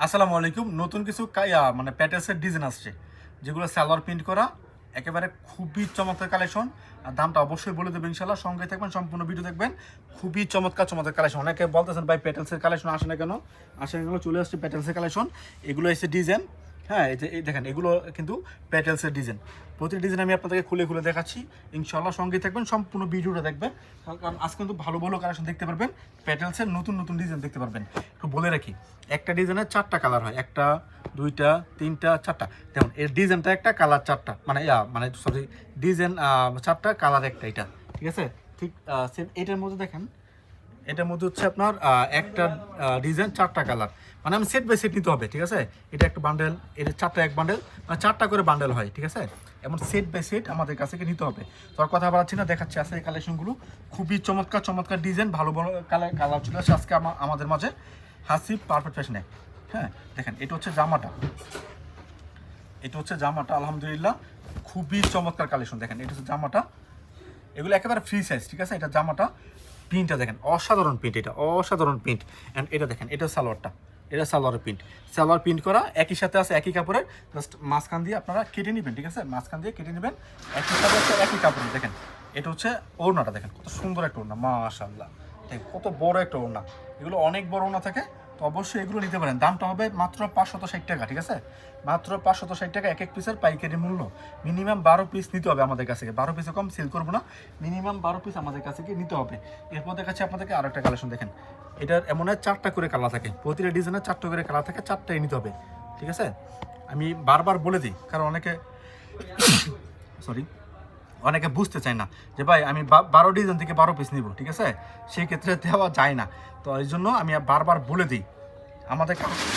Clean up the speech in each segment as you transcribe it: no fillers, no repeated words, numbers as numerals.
আসসালামু আলাইকুম। নতুন কিছু মানে প্যাটেলসের ডিজাইন আসছে, যেগুলো সালোয়ার প্রিন্ট করা, একেবারে খুবই চমৎকার কালেকশন। আর দামটা অবশ্যই বলে দেবেন ইনশাল্লাহ, সঙ্গে থাকবেন, সম্পূর্ণ ভিডিও দেখবেন। খুবই চমৎকার চমৎকার কালেকশন। অনেকে বলতেছেন ভাই প্যাটেলসের কালেকশন আসে না কেন? আসে না কেন? চলে আসছে প্যাটেলসের কালেকশন। এগুলো এসে ডিজাইন, হ্যাঁ এই দেখেন, এগুলো কিন্তু প্যাটেলসের ডিজাইন। প্রতিটি ডিজাইন আমি আপনাদেরকে খুলে খুলে দেখাচ্ছি ইনশাল্লাহ, সঙ্গে থাকবেন, সম্পূর্ণ ভিডিওটা দেখবেন। কারণ আজকে কিন্তু ভালো ভালো কালেকশন দেখতে পারবেন, প্যাটেলসের নতুন নতুন ডিজাইন দেখতে পারবেন। একটু বলে রাখি, একটা ডিজাইনের 4টা কালার হয়, 1টা 2টা 3টা 4টা। দেখুন এর ডিজাইনটা একটা, কালার 4টা, মানে সরি ডিজাইন 4টা, কালার একটা, এটা ঠিক আছে। ঠিক সেম এটার মধ্যে দেখেন, এটার মধ্যে হচ্ছে আপনার একটা ডিজাইন 4টা কালার, মানে আমি সেট বাই সেট নিতে হবে, ঠিক আছে। এটা একটা বান্ডেল, এটা 4টা এক বান্ডেল, মানে 4টা করে বান্ডেল হয়, ঠিক আছে। এমন সেট বাই সেট আমাদের কাছে নিতে হবে। তো আর কথা বাড়াচ্ছি না, দেখাচ্ছি আছে এই কালেকশনগুলো। খুবই চমৎকার চমৎকার ডিজাইন, ভালো ভালো কালার চলে আসছে আজকে আমাদের মাঝে হাসিব পারফেক্ট ফ্যাশনে। হ্যাঁ দেখেন, এটা হচ্ছে জামাটা, আলহামদুলিল্লাহ খুবই চমৎকার কালেকশন। দেখেন এটা হচ্ছে জামাটা, এগুলো একেবারে ফ্রি সাইজ, ঠিক আছে। এটা জামাটা, প্রিন্টটা দেখেন, অসাধারণ প্রিন্ট, এটা অসাধারণ প্রিন্ট। অ্যান্ড এটা দেখেন, এটা সালোয়ারটা, এটা সালোয়ারের প্রিন্ট, সালোয়ার প্রিন্ট করা, একই সাথে আছে, একই কাপড়ের, জাস্ট মাঝখান দিয়ে আপনারা কেটে নেবেন, ঠিক আছে। মাঝখান দিয়ে কেটে নেবেন, একই সাথে আছে, একই কাপড়ের। দেখেন এটা হচ্ছে ওড়নাটা, দেখেন কত সুন্দর একটা ওড়না, মাশাআল্লাহ, দেখেন কত বড় একটা ওড়না। এগুলো অনেক বড় ওড়না থাকে, তো অবশ্যই এগুলো নিতে পারেন। দামটা হবে মাত্র 560 টাকা, ঠিক আছে। মাত্র 560 টাকা এক এক পিসের পাইকারি মূল্য। মিনিমাম 12 পিস নিতে হবে আমাদের কাছে, 12 পিসে কম সেল করবো না, মিনিমাম 12 পিস আমাদের কাছে নিতে হবে। এরপর দেখাচ্ছি আপনাদেরকে আরো একটা কালেকশন। দেখেন এটার এমন 4টা করে কালার থাকে, প্রতিটা ডিজাইনের 4টা করে কালার থাকে, 4টাই নিতে হবে, ঠিক আছে। আমি বারবার বলে দিই, কারণ অনেকে সরি অনেকে বুঝতে চায় না যে ভাই আমি 12 ডিজাইন থেকে 12 পিস নিব, ঠিক আছে। সেই ক্ষেত্রে দেওয়া যায় না। তো এই জন্য আমি বারবার বলে দিই, আমাদের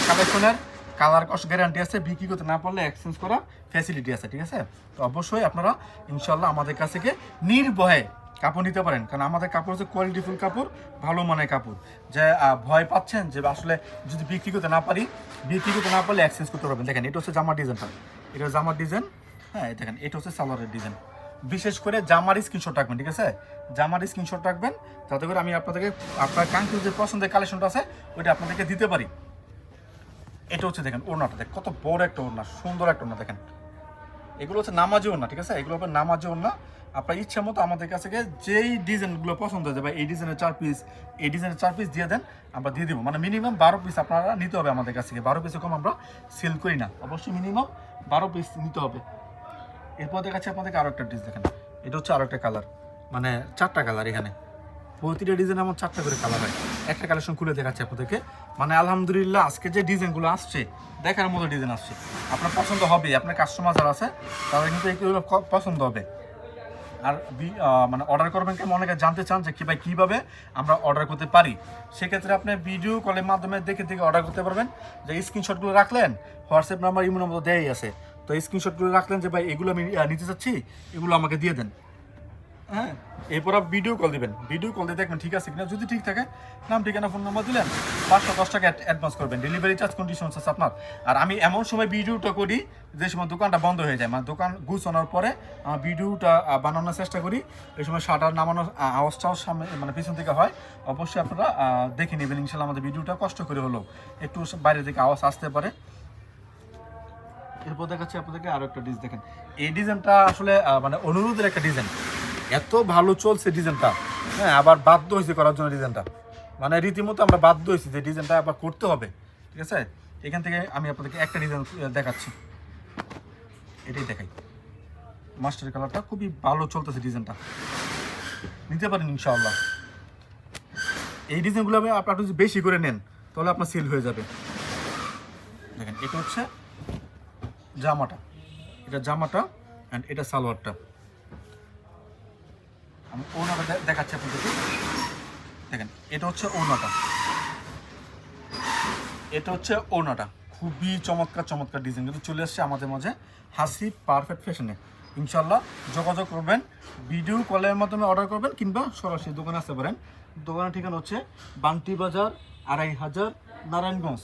কালেকশনের কালার কস্ট গ্যারান্টি আছে, বিক্রি করতে না পারলে এক্সচেঞ্জ করার ফ্যাসিলিটি আছে, ঠিক আছে। তো অবশ্যই আপনারা ইনশাল্লাহ আমাদের কাছ থেকে নির্ভয়ে কাপড় নিতে পারেন, কারণ আমাদের কাপড় হচ্ছে কোয়ালিটিফুল কাপড়, ভালো মানের কাপড়। যে ভয় পাচ্ছেন যে আসলে যদি বিক্রি করতে না পারলে এক্সচেঞ্জ করতে পারবেন। দেখেন এটা হচ্ছে জামার ডিজাইনটা, এটা জামার ডিজাইন, হ্যাঁ দেখেন এটা হচ্ছে সালোয়ারের ডিজাইন। বিশেষ করে জামার স্ক্রিনশট রাখবেন, ঠিক আছে। জামার স্ক্রিনশট রাখবেন, যাতে করে আমি আপনাদেরকে আপনার কাঙ্ক্ষিত যে পছন্দের কালেকশনটা আছে ওইটা আপনাদেরকে দিতে পারি। এটা হচ্ছে দেখেন ওড়নাটা, দেখ কত বড় একটা ওড়না, সুন্দর একটা ওড়না। দেখেন এগুলো হচ্ছে নামাজি ওড়না, ঠিক আছে। এগুলো হবে নামাজি ওড়না। আপনার ইচ্ছা মতো আমাদের কাছে যেই ডিজাইনগুলো পছন্দ হয়ে যাবে, এই ডিজাইনের 4 পিস, এই ডিজাইনের 4 পিস দিয়ে দেন, আমরা দিয়ে দিব। মানে মিনিমাম 12 পিস আপনারা নিতে হবে আমাদের কাছ থেকে, 12 পিসে কম আমরা সেল করি না, অবশ্যই মিনিমাম 12 পিস নিতে হবে। এরপর দেখাচ্ছি আপনাদেরকে আরো একটা ডিজাইন। দেখেন এটা হচ্ছে আরো একটা কালার, মানে 4টা কালার, এখানে প্রতিটা ডিজাইন আমার 4টা করে কালার হয়। একটা কালেকশন খুলে দেখাচ্ছি আপনাদেরকে। মানে আলহামদুলিল্লাহ আজকে যে ডিজাইনগুলো আসছে, দেখার মতো ডিজাইন আসছে, আপনার পছন্দ হবে, আপনার কাস্টমার যারা আছে তারা কিন্তু এগুলো পছন্দ হবে। আর মানে অর্ডার করবেন কেমন, অনেকে জানতে চান যে ভাই কীভাবে আমরা অর্ডার করতে পারি। সেক্ষেত্রে আপনি ভিডিও কলের মাধ্যমে দেখে অর্ডার করতে পারবেন। যে স্ক্রিনশটগুলো রাখলেন, হোয়াটসঅ্যাপ নাম্বার ইমো নাম্বার দেয়াই আছে, তো স্ক্রিনশটগুলো রাখলেন যে ভাই এগুলো আমি নিতে চাচ্ছি, এগুলো আমাকে দিয়ে দেন। হ্যাঁ, এরপর ভিডিও কল দিবেন, ভিডিও কল দিয়ে দেখবেন ঠিক আছে কিনা। যদি ঠিক থাকে, নাম ঠিকানা ফোন নাম্বার দিলেন, 510 টাকা অ্যাডভান্স করবেন, ডেলিভারি চার্জ কন্ডিশনস আছে আপনার। আর আমি এমন সময় ভিডিওটা করি যে সময় দোকানটা বন্ধ হয়ে যায়, মানে দোকান গুছানোর পরে ভিডিওটা বানানোর চেষ্টা করি। এই সময় শাটার নামানোর আওয়াজটাও সামনে মানে পিছন থেকে হয়। অবশ্যই আপনারা দেখে নেবেন ইনশাল্লাহ। আমাদের ভিডিওটা কষ্ট করে হলেও একটু বাইরে থেকে আওয়াজ আসতে পারে। এরপর দেখাচ্ছি আপনাদেরকে আরো একটা ডিজাইন। দেখেন এই ডিজাইনটা আসলে মানে অনুরোধের একটা ডিজাইন, এত ভালো চলছে ডিজাইনটা। হ্যাঁ, আবার বাধ্য হয়েছে করার জন্য ডিজাইনটা, মানে রীতিমতো আমরা বাধ্য হয়েছি যে ডিজাইনটা আবার করতে হবে, ঠিক আছে। এখান থেকে আমি আপনাদেরকে একটা ডিজাইন দেখাচ্ছি, এটাই দেখাই। মাস্টার কালারটা খুবই ভালো চলতেছে, ডিজাইনটা নিতে পারেন ইনশাআল্লাহ। এই ডিজাইনগুলো আপনার যদি বেশি করে নেন তাহলে আপনার সেল হয়ে যাবে। দেখেন এটা হচ্ছে জামাটা, এটা জামাটা, অ্যান্ড এটা সালোয়ারটা। আমি ওড়নাটা দেখাচ্ছি আপনাদেরকে। দেখেন এটা হচ্ছে ওড়নাটা, এটা হচ্ছে ওড়নাটা। খুবই চমৎকার চমৎকার ডিজাইন কিন্তু চলে আসছে আমাদের মাঝে হাসিব পারফেক্ট ফ্যাশনে। ইনশাল্লাহ যোগাযোগ করবেন, ভিডিও কলের মাধ্যমে অর্ডার করবেন, কিংবা সরাসরি দোকানে আসতে পারেন। দোকানের ঠিকানা হচ্ছে বান্টি বাজার 2500 নারায়ণগঞ্জ।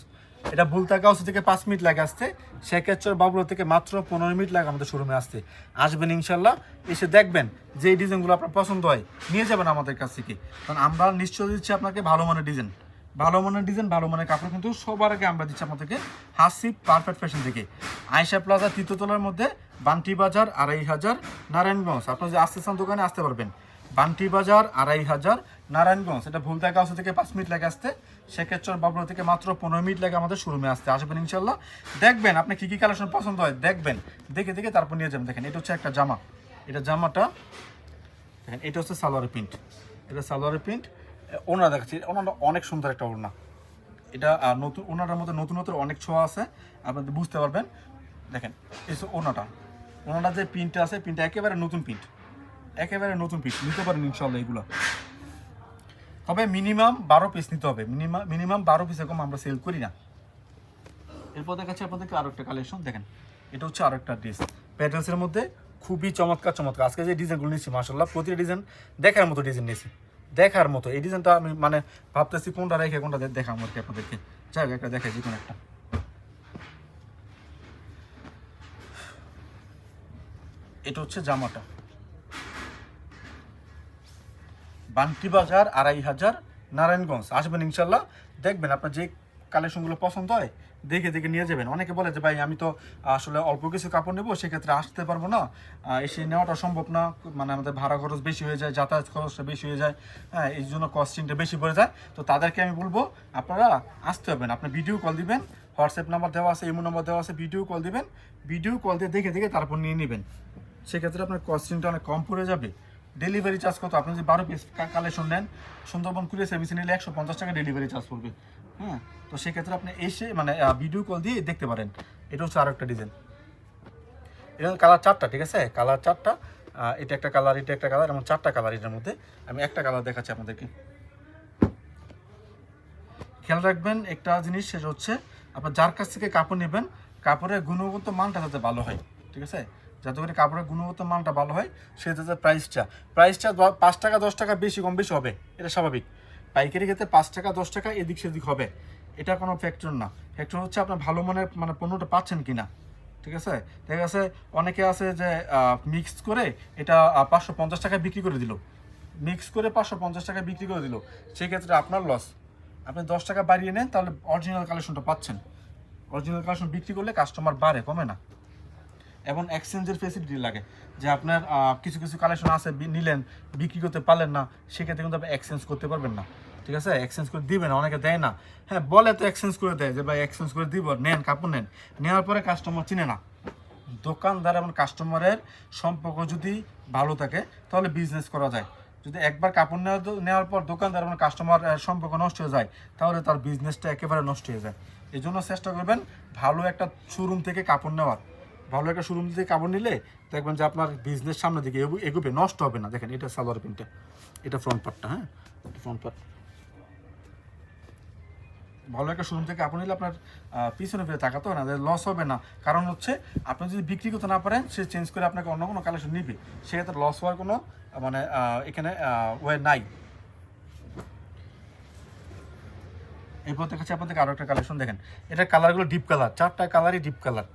এটা বুলতাগাঁও থেকে 5 মিনিট লাগে আসতে, শেখেরচর বাবুরা থেকে মাত্র 15 মিনিট লাগে আমাদের শোরুমে আসতে। আসবেন ইনশাল্লাহ, এসে দেখবেন যে এই ডিজাইনগুলো আপনার পছন্দ হয়, নিয়ে যাবেন আমাদের কাছ থেকে, কারণ আমরা নিশ্চয় দিচ্ছি আপনাকে ভালো মানের ডিজাইন, ভালো মানের ডিজাইন, ভালো মানের কাপড় কিন্তু সবার আগে আমরা দিচ্ছি আপনাদেরকে হাসিব পারফেক্ট ফ্যাশন থেকে। আয়েশা প্লাজা তৃতীয়তলার মধ্যে, বান্টি বাজার 2500 নারায়ণগঞ্জ। আপনারা যদি আসতে চান দোকানে আসতে পারবেন। বান্টি বাজার 2500 নারায়ণগঞ্জ। এটা ভুলতা গাছ থেকে 5 মিনিট লাগে আসতে, শেখেরচর বাবুরা থেকে মাত্র 15 মিনিট লাগে আমাদের শোরুমে আসতে। আসবেন ইনশাল্লাহ, দেখবেন আপনি কী কী কালেকশন পছন্দ হয়, দেখবেন, দেখে দেখে তারপর নিয়ে যাবেন। দেখেন এটা হচ্ছে একটা জামা, এটা জামাটা দেখেন, এটা হচ্ছে সালোয়ারের প্রিন্ট, এটা সালোয়ারের প্রিন্ট। ওনারা দেখাচ্ছি, ওনারা অনেক সুন্দর একটা ওড়না। এটা নতুন ওনাটার মধ্যে নতুন নতুন অনেক ছোঁয়া আছে, আপনাদের বুঝতে পারবেন। দেখেন এই ওনাটা, ওনাটা যে প্রিন্টটা আছে, প্রিন্টটা একেবারে নতুন প্রিন্ট, একেবারে নতুন পিস নিতে পারেন ইনশাল্লাহ এগুলো। তবে মিনিমাম 12 পিস নিতে হবে, মিনিমাম 12 পিসের কম আমরা সেল করি না। এরপর দেখাচ্ছি আপনাদেরকে আরো একটা কালেকশন। দেখেন এটা হচ্ছে আরো একটা ড্রেস, প্যাটেলসের মধ্যে খুবই চমৎকার চমৎকার। আজকে যে ডিজাইনগুলো নিচ্ছি মাশাআল্লাহ, প্রতিটা ডিজাইন দেখার মতো ডিজাইন নিয়েছি, দেখার মতো। এই ডিজাইনটা আমি মানে ভাবতেছি কোনটা রেখে কোনটা দেখাম আর কি আপনাদেরকে। যাই একটা দেখাই, যে কোনো একটা। এটা হচ্ছে জামাটা, বান্টি বাজার 2500 নারায়ণগঞ্জ। আসবেন ইনশাল্লাহ, দেখবেন আপনার যে কালেকশনগুলো পছন্দ হয় দেখে দেখে নিয়ে যাবেন। অনেকে বলে যে ভাই আমি তো আসলে অল্প কিছু কাপড় নেবো, সেক্ষেত্রে আসতে পারবো না, এসে নেওয়াটা সম্ভব না, মানে আমাদের ভাড়া খরচ বেশি হয়ে যায়, যাতায়াত খরচটা বেশি হয়ে যায়, হ্যাঁ এই জন্য কস্টিংটা বেশি পড়ে যায়। তো তাদেরকে আমি বলবো আপনারা আসতে হবেন, আপনি ভিডিও কল দিবেন, হোয়াটসঅ্যাপ নাম্বার দেওয়া আছে, ইমো নাম্বার দেওয়া আছে, ভিডিও কল দিবেন, ভিডিও কল দিয়ে দেখে দেখে তারপর নিয়ে নেবেন। সেক্ষেত্রে আপনার কস্টিংটা অনেক কম পড়ে যাবে। ডেলিভারি চার্জ কত? আপনি যদি 12 পিস কালেকশন নেন, সুন্দরবন কুরিয়ার সার্ভিসে নিলে 150 টাকা ডেলিভারি চার্জ পড়বে। হ্যাঁ, তো সেক্ষেত্রে আপনি এসে মানে ভিডিও কল দিয়ে দেখতে পারেন। এটা হচ্ছে আরও একটা ডিজাইন, এটা কালার 4টা, ঠিক আছে, কালার 4টা। এটা একটা কালার, এটা একটা কালার, এবং 4টা কালার। এটার মধ্যে আমি একটা কালার দেখাচ্ছি আপনাদেরকে। খেয়াল রাখবেন একটা জিনিস, সেটা হচ্ছে আপনার যার কাছ থেকে কাপড় নেবেন, কাপড়ের গুণগত মানটা যাতে ভালো হয়, ঠিক আছে, যাতে করে কাপড়ের গুণগত মানটা ভালো হয়, সে যাতে প্রাইসটা 5 টাকা 10 টাকা বেশি কম বেশি হবে, এটা স্বাভাবিক। পাইকারি ক্ষেত্রে 5 টাকা 10 টাকা এদিক সেদিক হবে, এটা কোনো ফ্যাক্টর না। ফ্যাক্টর হচ্ছে আপনার ভালো মানের মানে পণ্যটা পাচ্ছেন কিনা, ঠিক আছে। দেখা গেছে অনেকে আছে যে মিক্স করে এটা 550 টাকায় বিক্রি করে দিল, মিক্স করে 550 টাকায় বিক্রি করে দিল, সেক্ষেত্রে আপনার লস। আপনি 10 টাকা বাড়িয়ে নেন, তাহলে অরিজিনাল কালেকশনটা পাচ্ছেন। অরিজিনাল কালেকশন বিক্রি করলে কাস্টমার বাড়ে, কমে না। এবং এক্সচেঞ্জের ফেসিলিটি লাগে, যে আপনার কিছু কিছু কালেকশন আছে নিলেন, বিক্রি করতে পারলেন না, সেক্ষেত্রে কিন্তু আপনি এক্সচেঞ্জ করতে পারবেন না, ঠিক আছে, এক্সচেঞ্জ করে দিবেন, অনেকে দেয় না। হ্যাঁ বলে তো এক্সচেঞ্জ করে দেয়, যে ভাই এক্সচেঞ্জ করে দিব, নেন কাপড় নেন, নেওয়ার পরে কাস্টমার চিনে না। দোকানদার এবং কাস্টমারের সম্পর্ক যদি ভালো থাকে তাহলে বিজনেস করা যায়। যদি একবার কাপড় নেওয়ার পর দোকানদার এবং কাস্টমার সম্পর্ক নষ্ট হয়ে যায়, তাহলে তার বিজনেসটা একেবারে নষ্ট হয়ে যায়। এই জন্য চেষ্টা করবেন ভালো একটা শোরুম থেকে কাপড় নেওয়ার। ভালো একটা শোরুম থেকে কাপড় নিলে দেখবেন যে আপনার বিজনেস সামনের দিকে এগোবে, নষ্ট হবে না। দেখেন এটা সালোয়ার প্রিন্টটা, এটা ফ্রন্ট পার্টটা, হ্যাঁ ফ্রন্ট পার্ট। ভালো একটা শোরুম থেকে কাপড় নিলে আপনার পিছনে ফিরে তাকাতে হবে না, লস হবে না। কারণ হচ্ছে আপনি যদি বিক্রি করতে না পারেন, সে চেঞ্জ করে আপনাকে অন্য কোনো কালেকশন নিবে, সেক্ষেত্রে লস হওয়ার কোনো মানে এখানে ওয়ে নাই। এরপর দেখাচ্ছি আপনাদেরকে আরও একটা কালেকশন। দেখেন এটার কালারগুলো ডিপ কালার, 4টা কালারই ডিপ কালার।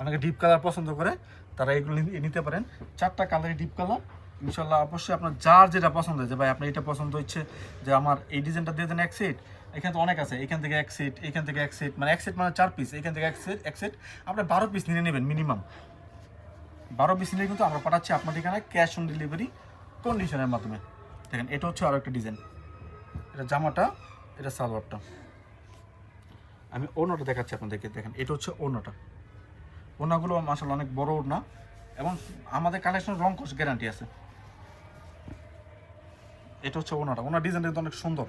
অনেকে ডিপ কালার পছন্দ করে, তারা এগুলো নিতে পারেন। 4টা কালারই ডিপ কালার ইনশাল্লাহ। অবশ্যই আপনার যার যেটা পছন্দ হয়, যে ভাই আপনার এটা পছন্দ হচ্ছে যে আমার এই ডিজাইনটা দিয়ে দেন এক সেট, এখানে তো অনেক আছে, এখান থেকে এক সেট, এখান থেকে এক সেট, মানে এক সেট মানে 4 পিস, এখান থেকে এক সেট আপনি 12 পিস নিয়ে নেবেন মিনিমাম। 12 পিস নিলে কিন্তু আমরা পাঠাচ্ছি আপনার ঠিকানায় ক্যাশ অন ডেলিভারি কন্ডিশনের মাধ্যমে। দেখেন এটা হচ্ছে আরও একটা ডিজাইন, এটা জামাটা, এটা সালোয়ারটা। আমি ওড়নাটা দেখাচ্ছি আপনাদেরকে। দেখেন এটা হচ্ছে ওড়নাটা, ওড়নাগুলো মাশাআল্লাহ অনেক বড় ওড়না, এবং আমাদের কালেকশন রং কস গ্যারান্টি আছে। এটা হচ্ছে ওড়নাটা, ওনার ডিজাইনটা কিন্তু অনেক সুন্দর,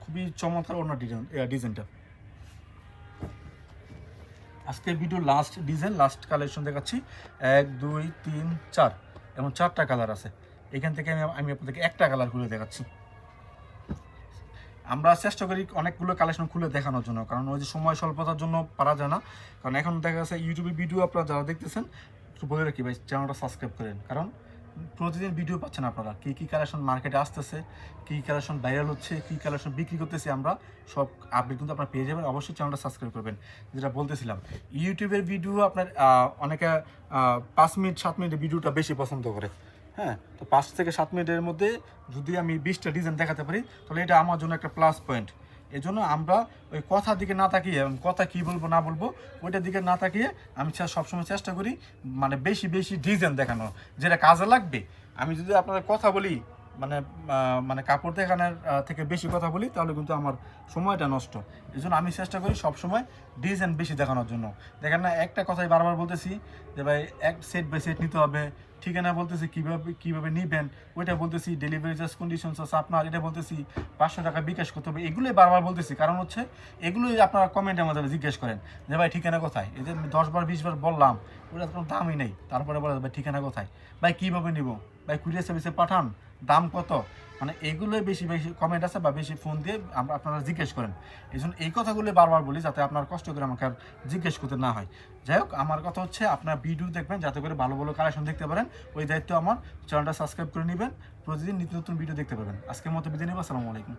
খুবই চমৎকার ওনার ডিজাইনটা। আজকে video last design, last collection দেখাচ্ছি। 1 2 3 4 এবং 4টা কালার আছে। এখান থেকে আমি আপনাদেরকে একটা কালার খুলে দেখাচ্ছি। আমরা চেষ্টা করি অনেকগুলো কালেকশন খুলে দেখানোর জন্য, কারণ ওই যে সময় স্বল্পতার জন্য পারা যায় না। কারণ এখন দেখা যাচ্ছে ইউটিউবে ভিডিও আপনারা যারা দেখতেছেন, একটু বলে রাখি ভাই চ্যানেলটা সাবস্ক্রাইব করেন, কারণ প্রতিদিন ভিডিও পাচ্ছেন আপনারা, কী কী কালেকশন মার্কেটে আসতেছে, কী কালেকশন ভাইরাল হচ্ছে, কী কালেকশন বিক্রি করতেছি, আমরা সব আপডেট কিন্তু আপনারা পেয়ে যাবেন। অবশ্যই চ্যানেলটা সাবস্ক্রাইব করবেন। যেটা বলতেছিলাম, ইউটিউবের ভিডিও আপনার অনেকে 5 মিনিট 7 মিনিটের ভিডিওটা বেশি পছন্দ করে, হ্যাঁ, তো 5 থেকে 7 মিনিটের মধ্যে যদি আমি 20টা ডিজাইন দেখাতে পারি তাহলে এটা আমার জন্য একটা প্লাস পয়েন্ট। এই জন্য আমরা ওই কথার দিকে না তাকিয়ে, কথা কী বলবো না বলবো ওইটার দিকে না তাকিয়ে আমি সবসময় চেষ্টা করি মানে বেশি বেশি ডিজাইন দেখানো, যেটা কাজে লাগবে। আমি যদি আপনাদের কথা বলি মানে মানে কাপড় দেখানোর থেকে বেশি কথা বলি তাহলে কিন্তু আমার সময়টা নষ্ট। এই জন্য আমি চেষ্টা করি সবসময় ডিজাইন বেশি দেখানোর জন্য। দেখেন না, একটা কথাই বারবার বলতেছি যে ভাই এক সেট বাই সেট নিতে হবে, ঠিকানা বলতেছি কীভাবে নেবেন, ওইটা বলতেছি ডেলিভারি চার্জ কন্ডিশনস আছে আপনার, এটা বলতেছি 500 টাকা বিকাশ করতে হবে, এগুলোই বারবার বলতেছি। কারণ হচ্ছে এগুলোই আপনারা কমেন্টের মাধ্যমে জিজ্ঞেস করেন যে ভাই ঠিকানা কোথায়। এই যে 10 বার 20 বার বললাম, ওটা কোনো দামই নেই, তারপরে বলে ভাই ঠিকানা কোথায়, ভাই কীভাবে নিব, ভাই কুরিয়ার সার্ভিসে পাঠান, দাম কত, মানে এগুলোই বেশি বেশি কমেন্ট আছে বা বেশি ফোন দিয়ে আপনারা জিজ্ঞেস করেন। এই জন্য এই কথাগুলো বারবার বলি যাতে আপনার কষ্ট করে আমাকে আর জিজ্ঞেস করতে না হয়। যাই হোক, আমার কথা হচ্ছে আপনার ভিডিও দেখবেন যাতে করে ভালো ভালো কালেকশন দেখতে পারেন, ওই দায়িত্ব আমার। চ্যানেলটা সাবস্ক্রাইব করে নেবেন, প্রতিদিন নিত্য নতুন ভিডিও দেখতে পাবেন। আজকের মতো বিদায় নেব, আসসালামু আলাইকুম।